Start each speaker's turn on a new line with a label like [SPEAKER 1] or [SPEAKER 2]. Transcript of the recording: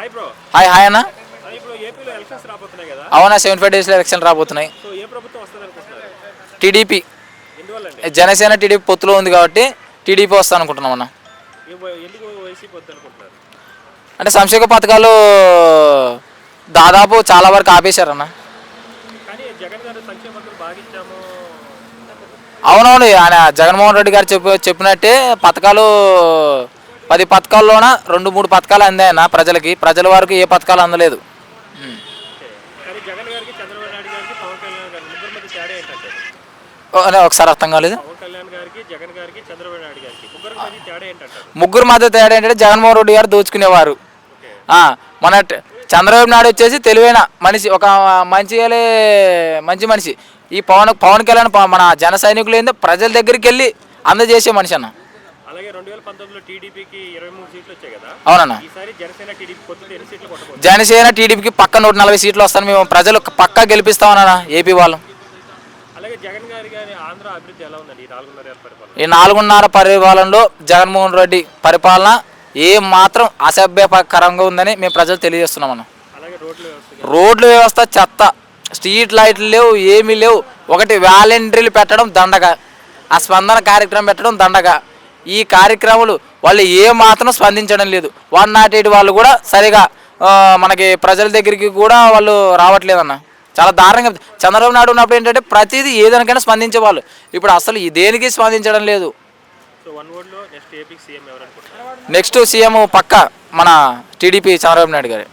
[SPEAKER 1] Hi hi అన్న. అవునా, 75 డేస్లో ఎలక్షన్ రాబోతున్నాయి. టీడీపీ, జనసేన టీడీపీ పొత్తులో ఉంది కాబట్టి టీడీపీ వస్తా అనుకుంటున్నాం అన్న. అంటే సంక్షేమ పథకాలు దాదాపు చాలా వరకు ఆపేశారన్న. అవునవును, ఆయన జగన్మోహన్ రెడ్డి గారు చెప్పినట్టే పథకాలు 10 పథకాల్లోన 2-3 పథకాలు అందాయన్న ప్రజలకి. ప్రజల వరకు ఏ పథకాలు అందలేదు. ఒకసారి అర్థం కాలేదు. ముగ్గురు మధ్య తేడా ఏంటంటే జగన్మోహన్ రెడ్డి గారు దోచుకునేవారు. మన చంద్రబాబు నాయుడు వచ్చేసి తెలివైన మనిషి, ఒక మంచి మనిషి. ఈ పవన్ కళ్యాణ్ మన జన సైనికులు ఏందో ప్రజల దగ్గరికి వెళ్ళి అందజేసే మనిషి అన్న. అవునన్నా, జనసేన టీడీపీకి పక్క 140 సీట్లు వస్తాను. మేము ప్రజలు పక్కా గెలిపిస్తామన్నా ఏపీ వాళ్ళు. ఈ 4.5 పరిపాలనలో జగన్మోహన్ రెడ్డి పరిపాలన ఏ మాత్రం అసభ్యకరంగా ఉందని మేము ప్రజలు తెలియజేస్తున్నామన్నా. రోడ్ల వ్యవస్థ చెత్త, స్ట్రీట్ లైట్లు లేవు, ఏమీ లేవు. ఒకటి వాలంటీర్లు పెట్టడం దండగా, ఆ స్పందన కార్యక్రమం పెట్టడం దండగా. ఈ కార్యక్రమాలు వాళ్ళు ఏ మాత్రం స్పందించడం లేదు. 108 వాళ్ళు కూడా సరిగా మనకి ప్రజల దగ్గరికి కూడా వాళ్ళు రావట్లేదన్న. చాలా దారుణంగా. చంద్రబాబు నాయుడు ఉన్నప్పుడు ఏంటంటే ప్రతిదీ ఏదానికైనా స్పందించేవాళ్ళు. ఇప్పుడు అసలు దేనికి స్పందించడం లేదు. నెక్స్ట్ సీఎం పక్క మన టీడీపీ చంద్రబాబు నాయుడు గారు.